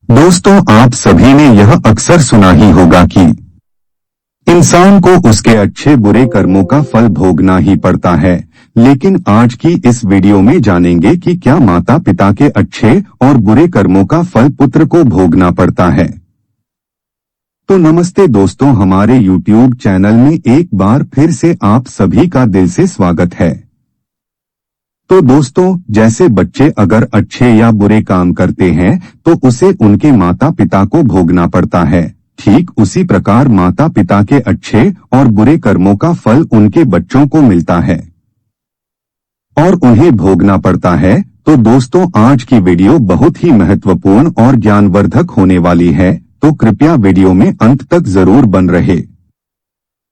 दोस्तों, आप सभी ने यह अक्सर सुना ही होगा कि इंसान को उसके अच्छे बुरे कर्मों का फल भोगना ही पड़ता है। लेकिन आज की इस वीडियो में जानेंगे कि क्या माता पिता के अच्छे और बुरे कर्मों का फल पुत्र को भोगना पड़ता है। तो नमस्ते दोस्तों, हमारे YouTube चैनल में एक बार फिर से आप सभी का दिल से स्वागत है। तो दोस्तों, जैसे बच्चे अगर अच्छे या बुरे काम करते हैं तो उसे उनके माता पिता को भोगना पड़ता है। ठीक उसी प्रकार माता पिता के अच्छे और बुरे कर्मों का फल उनके बच्चों को मिलता है और उन्हें भोगना पड़ता है। तो दोस्तों, आज की वीडियो बहुत ही महत्वपूर्ण और ज्ञानवर्धक होने वाली है, तो कृपया वीडियो में अंत तक जरूर बन रहे।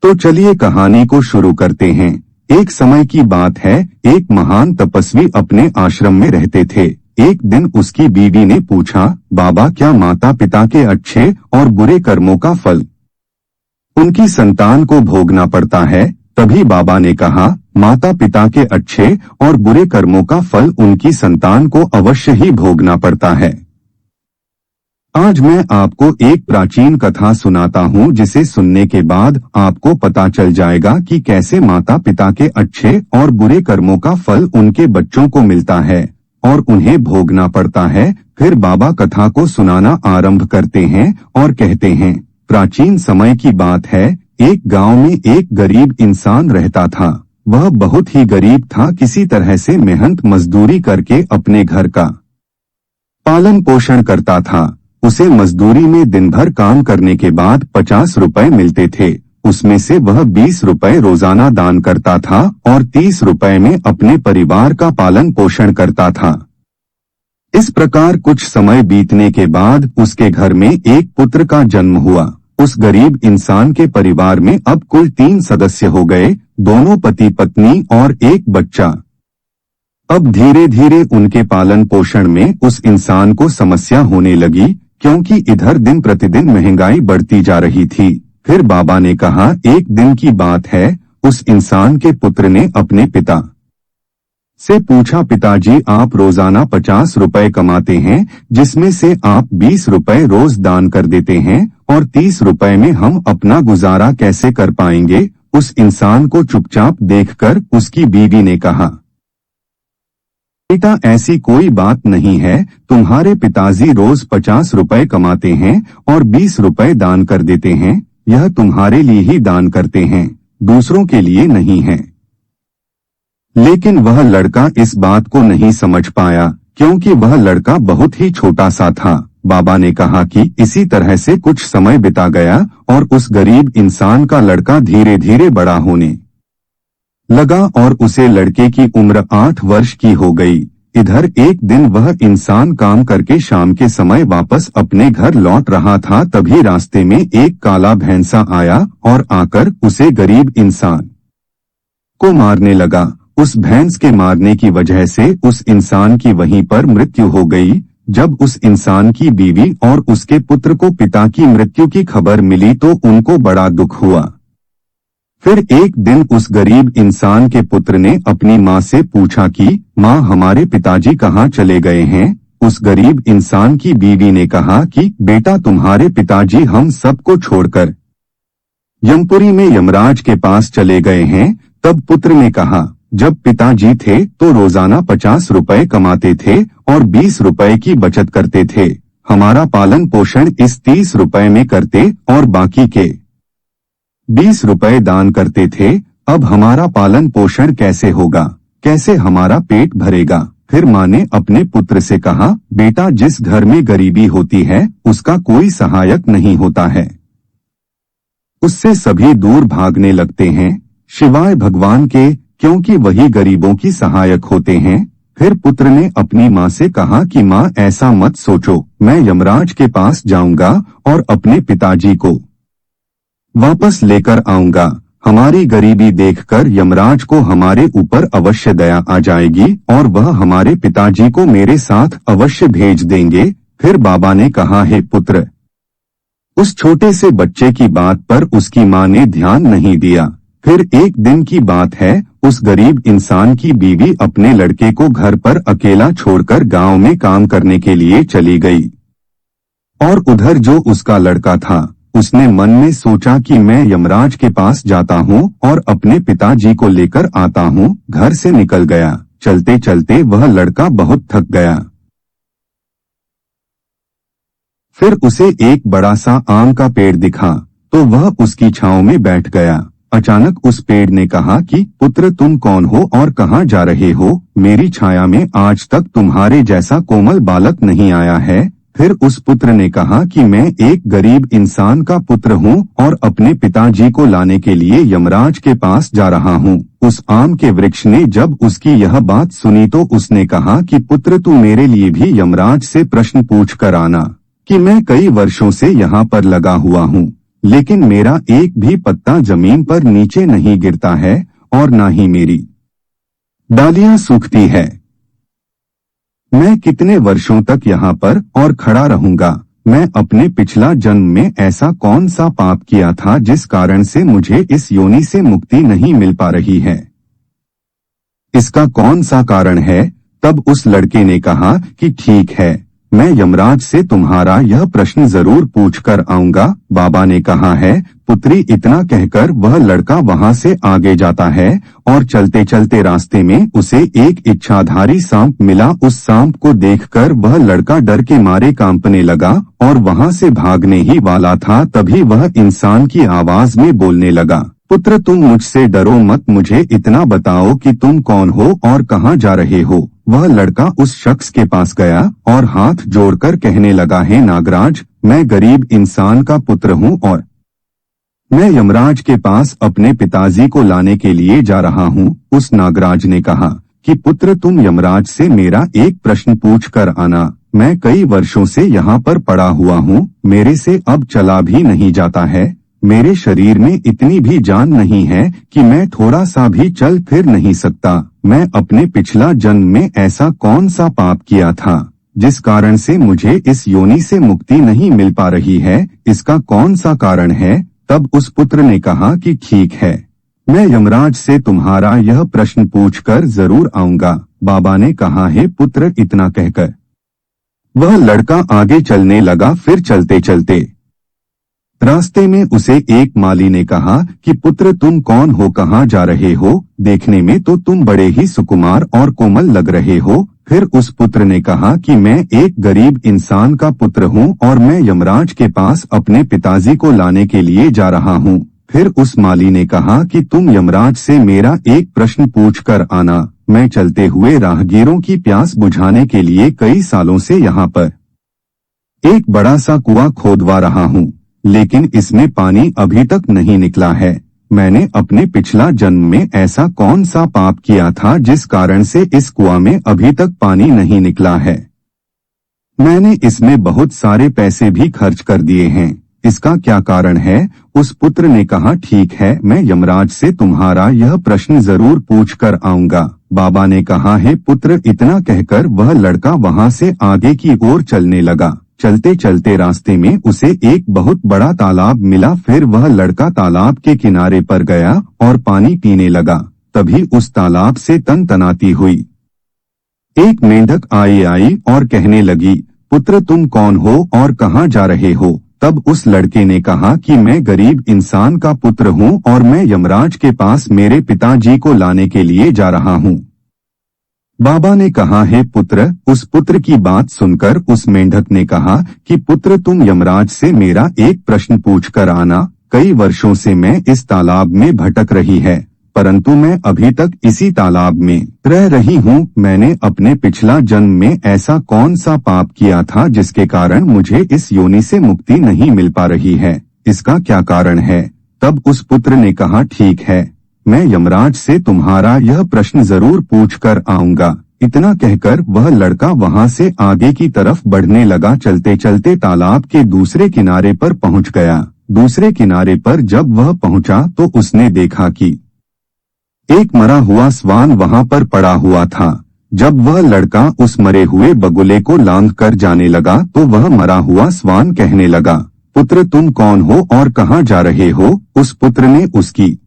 तो चलिए कहानी को शुरू करते हैं। एक समय की बात है, एक महान तपस्वी अपने आश्रम में रहते थे। एक दिन उसकी बीवी ने पूछा, बाबा, क्या माता पिता के अच्छे और बुरे कर्मों का फल उनकी संतान को भोगना पड़ता है? तभी बाबा ने कहा, माता पिता के अच्छे और बुरे कर्मों का फल उनकी संतान को अवश्य ही भोगना पड़ता है। आज मैं आपको एक प्राचीन कथा सुनाता हूँ, जिसे सुनने के बाद आपको पता चल जाएगा कि कैसे माता पिता के अच्छे और बुरे कर्मों का फल उनके बच्चों को मिलता है और उन्हें भोगना पड़ता है। फिर बाबा कथा को सुनाना आरंभ करते हैं और कहते हैं, प्राचीन समय की बात है, एक गांव में एक गरीब इंसान रहता था। वह बहुत ही गरीब था, किसी तरह से मेहनत मजदूरी करके अपने घर का पालन पोषण करता था। उसे मजदूरी में दिन भर काम करने के बाद 50 रुपए मिलते थे। उसमें से वह 20 रुपए रोजाना दान करता था और 30 रुपए में अपने परिवार का पालन पोषण करता था। इस प्रकार कुछ समय बीतने के बाद उसके घर में एक पुत्र का जन्म हुआ। उस गरीब इंसान के परिवार में अब कुल 3 सदस्य हो गए, दोनों पति पत्नी और एक बच्चा। अब धीरे धीरे उनके पालन पोषण में उस इंसान को समस्या होने लगी, क्योंकि इधर दिन प्रतिदिन महंगाई बढ़ती जा रही थी। फिर बाबा ने कहा, एक दिन की बात है, उस इंसान के पुत्र ने अपने पिता से पूछा, पिताजी, आप रोजाना 50 रुपए कमाते हैं, जिसमें से आप 20 रुपए रोज दान कर देते हैं और 30 रुपए में हम अपना गुजारा कैसे कर पाएंगे? उस इंसान को चुपचाप देखकर उसकी बीवी ने कहा, बेटा, ऐसी कोई बात नहीं है। तुम्हारे पिताजी रोज 50 रुपए कमाते हैं और 20 रुपए दान कर देते हैं। यह तुम्हारे लिए ही दान करते हैं, दूसरों के लिए नहीं है। लेकिन वह लड़का इस बात को नहीं समझ पाया, क्योंकि वह लड़का बहुत ही छोटा सा था। बाबा ने कहा कि इसी तरह से कुछ समय बिता गया और उस गरीब इंसान का लड़का धीरे धीरे बड़ा होने लगा और उसे लड़के की उम्र 8 वर्ष की हो गई। इधर एक दिन वह इंसान काम करके शाम के समय वापस अपने घर लौट रहा था, तभी रास्ते में एक काला भैंसा आया और आकर उसे गरीब इंसान को मारने लगा। उस भैंस के मारने की वजह से उस इंसान की वहीं पर मृत्यु हो गई। जब उस इंसान की बीवी और उसके पुत्र को पिता की मृत्यु की खबर मिली तो उनको बड़ा दुख हुआ। फिर एक दिन उस गरीब इंसान के पुत्र ने अपनी माँ से पूछा कि माँ, हमारे पिताजी कहाँ चले गए हैं? उस गरीब इंसान की बीवी ने कहा कि बेटा, तुम्हारे पिताजी हम सबको छोड़कर यमपुरी में यमराज के पास चले गए हैं। तब पुत्र ने कहा, जब पिताजी थे तो रोजाना 50 रुपए कमाते थे और 20 रुपए की बचत करते थे। हमारा पालन पोषण इस 30 रुपए में करते और बाकी के 20 रुपए दान करते थे। अब हमारा पालन पोषण कैसे होगा? कैसे हमारा पेट भरेगा? फिर माँ ने अपने पुत्र से कहा, बेटा, जिस घर में गरीबी होती है उसका कोई सहायक नहीं होता है, उससे सभी दूर भागने लगते हैं, शिवाय भगवान के, क्योंकि वही गरीबों की सहायक होते हैं। फिर पुत्र ने अपनी माँ से कहा कि माँ, ऐसा मत सोचो, मैं यमराज के पास जाऊंगा और अपने पिताजी को वापस लेकर आऊंगा। हमारी गरीबी देखकर यमराज को हमारे ऊपर अवश्य दया आ जाएगी और वह हमारे पिताजी को मेरे साथ अवश्य भेज देंगे। फिर बाबा ने कहा, हे पुत्र, उस छोटे से बच्चे की बात पर उसकी माँ ने ध्यान नहीं दिया। फिर एक दिन की बात है, उस गरीब इंसान की बीवी अपने लड़के को घर पर अकेला छोड़कर गांव में काम करने के लिए चली गई। और उधर जो उसका लड़का था, उसने मन में सोचा कि मैं यमराज के पास जाता हूँ और अपने पिताजी को लेकर आता हूँ। घर से निकल गया। चलते चलते वह लड़का बहुत थक गया। फिर उसे एक बड़ा सा आम का पेड़ दिखा तो वह उसकी छांव में बैठ गया। अचानक उस पेड़ ने कहा कि पुत्र, तुम कौन हो और कहाँ जा रहे हो? मेरी छाया में आज तक तुम्हारे जैसा कोमल बालक नहीं आया है। फिर उस पुत्र ने कहा कि मैं एक गरीब इंसान का पुत्र हूँ और अपने पिताजी को लाने के लिए यमराज के पास जा रहा हूँ। उस आम के वृक्ष ने जब उसकी यह बात सुनी तो उसने कहा कि पुत्र, तू मेरे लिए भी यमराज से प्रश्न पूछ कर आना कि मैं कई वर्षों से यहाँ पर लगा हुआ हूँ, लेकिन मेरा एक भी पत्ता जमीन पर नीचे नहीं गिरता है और न ही मेरी डालियां सूखती है। मैं कितने वर्षों तक यहाँ पर और खड़ा रहूंगा? मैं अपने पिछला जन्म में ऐसा कौन सा पाप किया था जिस कारण से मुझे इस योनि से मुक्ति नहीं मिल पा रही है? इसका कौन सा कारण है? तब उस लड़के ने कहा कि ठीक है, मैं यमराज से तुम्हारा यह प्रश्न जरूर पूछ कर आऊंगा। बाबा ने कहा है, पुत्री। इतना कहकर वह लड़का वहां से आगे जाता है और चलते चलते रास्ते में उसे एक इच्छाधारी सांप मिला। उस सांप को देखकर वह लड़का डर के मारे कांपने लगा और वहां से भागने ही वाला था, तभी वह इंसान की आवाज में बोलने लगा, पुत्र, तुम मुझसे डरो मत। मुझे इतना बताओ कि तुम कौन हो और कहाँ जा रहे हो? वह लड़का उस शख्स के पास गया और हाथ जोड़कर कहने लगा, हे नागराज, मैं गरीब इंसान का पुत्र हूँ और मैं यमराज के पास अपने पिताजी को लाने के लिए जा रहा हूँ। उस नागराज ने कहा कि पुत्र, तुम यमराज से मेरा एक प्रश्न पूछ कर आना। मैं कई वर्षों से यहाँ पर पड़ा हुआ हूँ, मेरे से अब चला भी नहीं जाता है। मेरे शरीर में इतनी भी जान नहीं है कि मैं थोड़ा सा भी चल फिर नहीं सकता। मैं अपने पिछला जन्म में ऐसा कौन सा पाप किया था जिस कारण से मुझे इस योनि से मुक्ति नहीं मिल पा रही है? इसका कौन सा कारण है? तब उस पुत्र ने कहा कि ठीक है, मैं यमराज से तुम्हारा यह प्रश्न पूछकर जरूर आऊंगा। बाबा ने कहा, हे पुत्र। इतना कहकर वह लड़का आगे चलने लगा। फिर चलते चलते रास्ते में उसे एक माली ने कहा कि पुत्र, तुम कौन हो, कहाँ जा रहे हो? देखने में तो तुम बड़े ही सुकुमार और कोमल लग रहे हो। फिर उस पुत्र ने कहा कि मैं एक गरीब इंसान का पुत्र हूँ और मैं यमराज के पास अपने पिताजी को लाने के लिए जा रहा हूँ। फिर उस माली ने कहा कि तुम यमराज से मेरा एक प्रश्न पूछ कर आना। मैं चलते हुए राहगीरों की प्यास बुझाने के लिए कई सालों से यहाँ पर एक बड़ा सा कुआं खोदवा रहा हूँ, लेकिन इसमें पानी अभी तक नहीं निकला है। मैंने अपने पिछला जन्म में ऐसा कौन सा पाप किया था जिस कारण से इस कुआं में अभी तक पानी नहीं निकला है? मैंने इसमें बहुत सारे पैसे भी खर्च कर दिए हैं, इसका क्या कारण है? उस पुत्र ने कहा, ठीक है, मैं यमराज से तुम्हारा यह प्रश्न जरूर पूछ कर आऊंगा। बाबा ने कहा, हे पुत्र। इतना कहकर वह लड़का वहां से आगे की ओर चलने लगा। चलते चलते रास्ते में उसे एक बहुत बड़ा तालाब मिला। फिर वह लड़का तालाब के किनारे पर गया और पानी पीने लगा। तभी उस तालाब से तनतनाती हुई एक मेंढक आई और कहने लगी, पुत्र, तुम कौन हो और कहाँ जा रहे हो? तब उस लड़के ने कहा कि मैं गरीब इंसान का पुत्र हूँ और मैं यमराज के पास मेरे पिताजी को लाने के लिए जा रहा हूँ। बाबा ने कहा, हे पुत्र। उस पुत्र की बात सुनकर उस मेंढक ने कहा कि पुत्र, तुम यमराज से मेरा एक प्रश्न पूछ कर आना। कई वर्षों से मैं इस तालाब में भटक रही है, परंतु मैं अभी तक इसी तालाब में रह रही हूँ। मैंने अपने पिछला जन्म में ऐसा कौन सा पाप किया था जिसके कारण मुझे इस योनि से मुक्ति नहीं मिल पा रही है? इसका क्या कारण है? तब उस पुत्र ने कहा, ठीक है, मैं यमराज से तुम्हारा यह प्रश्न जरूर पूछ कर आऊंगा। इतना कहकर वह लड़का वहां से आगे की तरफ बढ़ने लगा। चलते चलते तालाब के दूसरे किनारे पर पहुंच गया। दूसरे किनारे पर जब वह पहुंचा तो उसने देखा कि एक मरा हुआ स्वान वहां पर पड़ा हुआ था। जब वह लड़का उस मरे हुए बगुले को लांघ कर जाने लगा तो वह मरा हुआ स्वान कहने लगा, पुत्र, तुम कौन हो और कहाँ जा रहे हो? उस पुत्र ने उसकी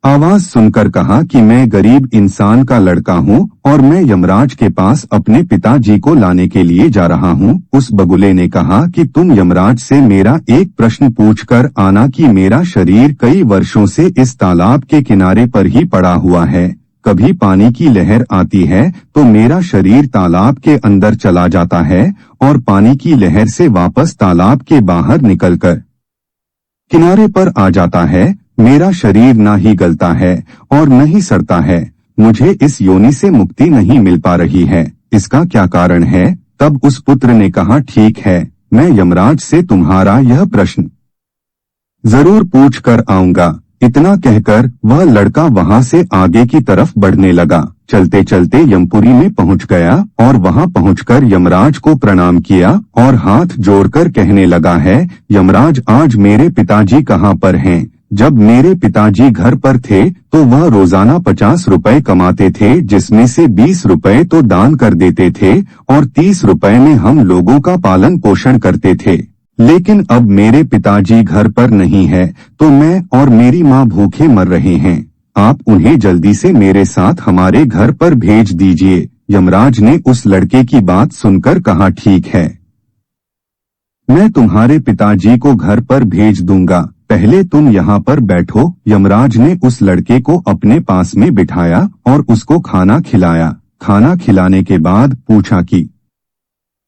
आवाज सुनकर कहा कि मैं गरीब इंसान का लड़का हूँ और मैं यमराज के पास अपने पिताजी को लाने के लिए जा रहा हूँ। उस बगुले ने कहा कि तुम यमराज से मेरा एक प्रश्न पूछकर आना कि मेरा शरीर कई वर्षों से इस तालाब के किनारे पर ही पड़ा हुआ है। कभी पानी की लहर आती है तो मेरा शरीर तालाब के अंदर चला जाता है और पानी की लहर से वापस तालाब के बाहर निकलकर किनारे पर आ जाता है। मेरा शरीर ना ही गलता है और न ही सड़ता है। मुझे इस योनि से मुक्ति नहीं मिल पा रही है, इसका क्या कारण है? तब उस पुत्र ने कहा, ठीक है, मैं यमराज से तुम्हारा यह प्रश्न जरूर पूछ कर आऊंगा। इतना कहकर वह लड़का वहां से आगे की तरफ बढ़ने लगा। चलते चलते यमपुरी में पहुंच गया और वहां पहुंचकर यमराज को प्रणाम किया और हाथ जोड़कर कहने लगा है, यमराज, आज मेरे पिताजी कहाँ पर हैं? जब मेरे पिताजी घर पर थे तो वह रोजाना 50 रुपए कमाते थे, जिसमें से 20 रुपए तो दान कर देते थे और 30 रुपए में हम लोगों का पालन पोषण करते थे। लेकिन अब मेरे पिताजी घर पर नहीं है तो मैं और मेरी माँ भूखे मर रहे हैं। आप उन्हें जल्दी से मेरे साथ हमारे घर पर भेज दीजिए। यमराज ने उस लड़के की बात सुनकर कहा, ठीक है, मैं तुम्हारे पिताजी को घर पर भेज दूंगा, पहले तुम यहाँ पर बैठो। यमराज ने उस लड़के को अपने पास में बिठाया और उसको खाना खिलाया। खाना खिलाने के बाद पूछा कि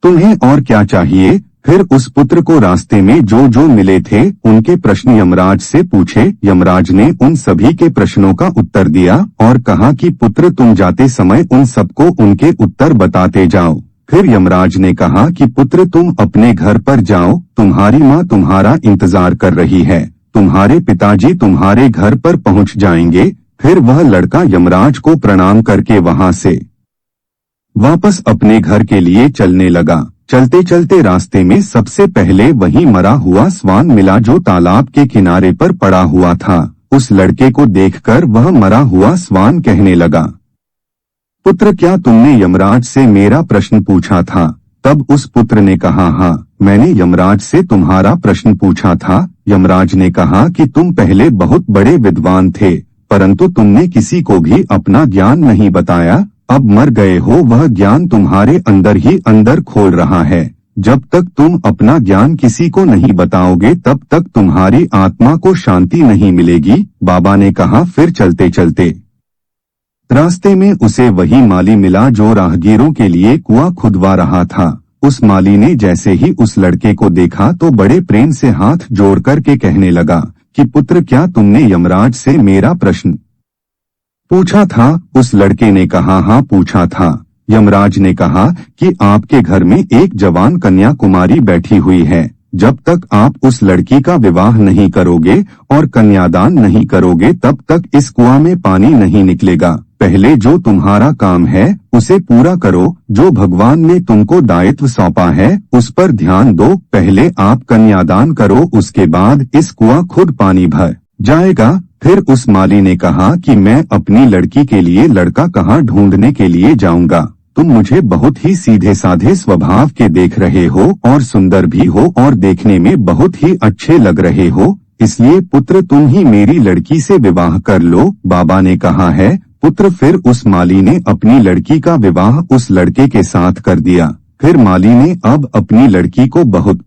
तुम्हें और क्या चाहिए? फिर उस पुत्र को रास्ते में जो जो मिले थे उनके प्रश्न यमराज से पूछे। यमराज ने उन सभी के प्रश्नों का उत्तर दिया और कहा कि पुत्र, तुम जाते समय उन सबको उनके उत्तर बताते जाओ। फिर यमराज ने कहा कि पुत्र, तुम अपने घर पर जाओ, तुम्हारी माँ तुम्हारा इंतजार कर रही है, तुम्हारे पिताजी तुम्हारे घर पर पहुंच जाएंगे। फिर वह लड़का यमराज को प्रणाम करके वहां से वापस अपने घर के लिए चलने लगा। चलते चलते रास्ते में सबसे पहले वही मरा हुआ स्वान मिला जो तालाब के किनारे पर पड़ा हुआ था। उस लड़के को देखकर वह मरा हुआ स्वान कहने लगा, पुत्र, क्या तुमने यमराज से मेरा प्रश्न पूछा था? तब उस पुत्र ने कहा, हाँ, मैंने यमराज से तुम्हारा प्रश्न पूछा था। यमराज ने कहा कि तुम पहले बहुत बड़े विद्वान थे, परंतु तुमने किसी को भी अपना ज्ञान नहीं बताया। अब मर गए हो, वह ज्ञान तुम्हारे अंदर ही अंदर खोल रहा है। जब तक तुम अपना ज्ञान किसी को नहीं बताओगे तब तक तुम्हारी आत्मा को शांति नहीं मिलेगी। बाबा ने कहा। फिर चलते चलते रास्ते में उसे वही माली मिला जो राहगीरों के लिए कुआं खुदवा रहा था। उस माली ने जैसे ही उस लड़के को देखा तो बड़े प्रेम से हाथ जोड़ कर के कहने लगा कि पुत्र, क्या तुमने यमराज से मेरा प्रश्न पूछा था? उस लड़के ने कहा, हाँ, पूछा था। यमराज ने कहा कि आपके घर में एक जवान कन्या कुमारी बैठी हुई है। जब तक आप उस लड़की का विवाह नहीं करोगे और कन्यादान नहीं करोगे तब तक इस कुआं में पानी नहीं निकलेगा। पहले जो तुम्हारा काम है उसे पूरा करो। जो भगवान ने तुमको दायित्व सौंपा है उस पर ध्यान दो। पहले आप कन्यादान करो, उसके बाद इस कुआं खुद पानी भर जाएगा। फिर उस माली ने कहा कि मैं अपनी लड़की के लिए लड़का कहाँ ढूंढने के लिए जाऊंगा? तुम मुझे बहुत ही सीधे साधे स्वभाव के देख रहे हो और सुंदर भी हो और देखने में बहुत ही अच्छे लग रहे हो, इसलिए पुत्र तुम ही मेरी लड़की से विवाह कर लो। बाबा ने कहा है पुत्र। फिर उस माली ने अपनी लड़की का विवाह उस लड़के के साथ कर दिया। फिर माली ने अब अपनी लड़की को बहुत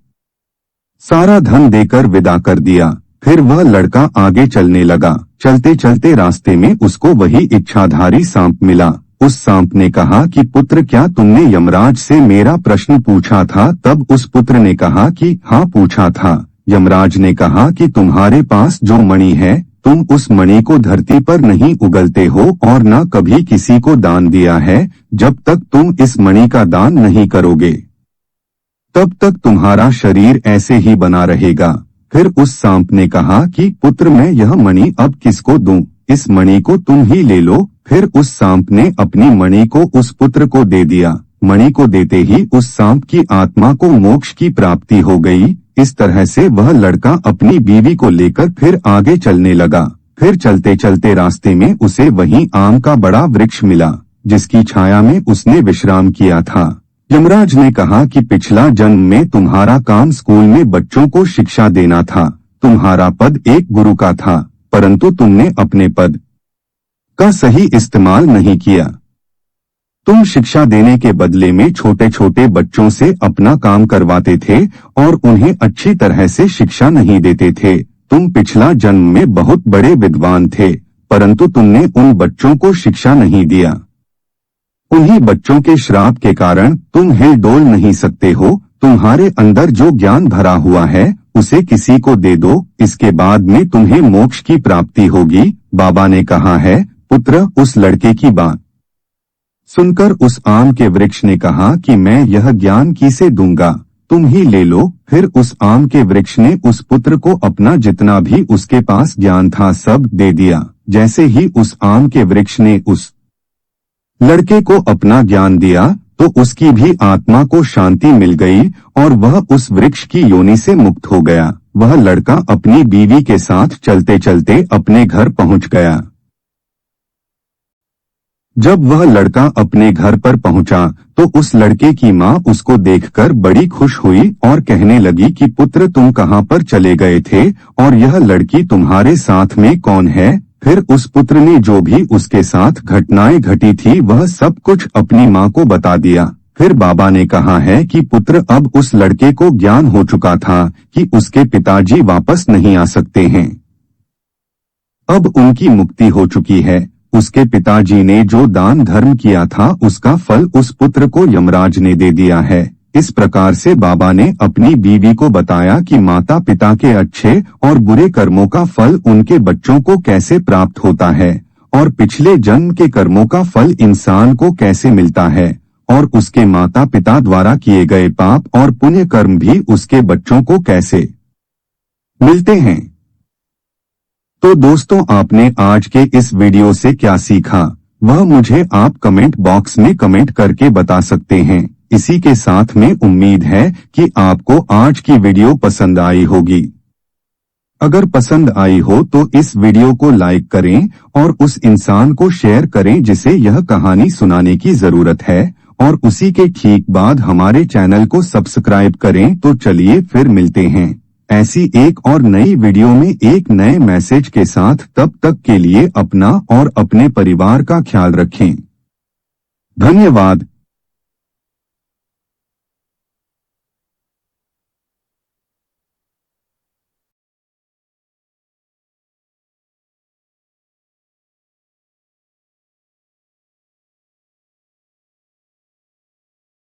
सारा धन देकर विदा कर दिया। फिर वह लड़का आगे चलने लगा। चलते चलते रास्ते में उसको वही इच्छाधारी सांप मिला। उस सांप ने कहा कि पुत्र, क्या तुमने यमराज से मेरा प्रश्न पूछा था? तब उस पुत्र ने कहा कि हाँ, पूछा था। यमराज ने कहा कि तुम्हारे पास जो मणि है तुम उस मणि को धरती पर नहीं उगलते हो और न कभी किसी को दान दिया है। जब तक तुम इस मणि का दान नहीं करोगे तब तक तुम्हारा शरीर ऐसे ही बना रहेगा। फिर उस सांप ने कहा कि पुत्र, मैं यह मणि अब किसको दूं? इस मणि को तुम ही ले लो। फिर उस सांप ने अपनी मणि को उस पुत्र को दे दिया। मणि को देते ही उस सांप की आत्मा को मोक्ष की प्राप्ति हो गई। इस तरह से वह लड़का अपनी बीवी को लेकर फिर आगे चलने लगा। फिर चलते चलते रास्ते में उसे वहीं आम का बड़ा वृक्ष मिला जिसकी छाया में उसने विश्राम किया था। यमराज ने कहा कि पिछला जन्म में तुम्हारा काम स्कूल में बच्चों को शिक्षा देना था। तुम्हारा पद एक गुरु का था। परंतु तुमने अपने पद का सही इस्तेमाल नहीं किया। तुम शिक्षा देने के बदले में छोटे छोटे बच्चों से अपना काम करवाते थे और उन्हें अच्छी तरह से शिक्षा नहीं देते थे। तुम पिछला जन्म में बहुत बड़े विद्वान थे, परंतु तुमने उन बच्चों को शिक्षा नहीं दिया। उन्हीं बच्चों के श्राप के कारण तुम हिल डोल नहीं सकते हो। तुम्हारे अंदर जो ज्ञान भरा हुआ है उसे किसी को दे दो, इसके बाद में तुम्हें मोक्ष की प्राप्ति होगी। बाबा ने कहा है, पुत्र, उस लड़के की बात सुनकर उस आम के वृक्ष ने कहा कि मैं यह ज्ञान किसे दूंगा, तुम ही ले लो। फिर उस आम के वृक्ष ने उस पुत्र को अपना जितना भी उसके पास ज्ञान था सब दे दिया। जैसे ही उस आम के वृक्ष ने उस लड़के को अपना ज्ञान दिया तो उसकी भी आत्मा को शांति मिल गई और वह उस वृक्ष की योनि से मुक्त हो गया। वह लड़का अपनी बीवी के साथ चलते चलते अपने घर पहुंच गया। जब वह लड़का अपने घर पर पहुंचा तो उस लड़के की माँ उसको देखकर बड़ी खुश हुई और कहने लगी कि पुत्र, तुम कहाँ पर चले गए थे और यह लड़की तुम्हारे साथ में कौन है? फिर उस पुत्र ने जो भी उसके साथ घटनाएं घटी थी वह सब कुछ अपनी माँ को बता दिया। फिर बाबा ने कहा है कि पुत्र, अब उस लड़के को ज्ञान हो चुका था कि उसके पिताजी वापस नहीं आ सकते हैं। अब उनकी मुक्ति हो चुकी है। उसके पिताजी ने जो दान धर्म किया था उसका फल उस पुत्र को यमराज ने दे दिया है। इस प्रकार से बाबा ने अपनी बीवी को बताया कि माता पिता के अच्छे और बुरे कर्मों का फल उनके बच्चों को कैसे प्राप्त होता है और पिछले जन्म के कर्मों का फल इंसान को कैसे मिलता है और उसके माता पिता द्वारा किए गए पाप और पुण्य कर्म भी उसके बच्चों को कैसे मिलते हैं। तो दोस्तों, आपने आज के इस वीडियो से क्या सीखा वह मुझे आप कमेंट बॉक्स में कमेंट करके बता सकते हैं। इसी के साथ में उम्मीद है कि आपको आज की वीडियो पसंद आई होगी। अगर पसंद आई हो तो इस वीडियो को लाइक करें और उस इंसान को शेयर करें जिसे यह कहानी सुनाने की जरूरत है और उसी के ठीक बाद हमारे चैनल को सब्सक्राइब करें। तो चलिए फिर मिलते हैं ऐसी एक और नई वीडियो में एक नए मैसेज के साथ। तब तक के लिए अपना और अपने परिवार का ख्याल रखें। धन्यवाद।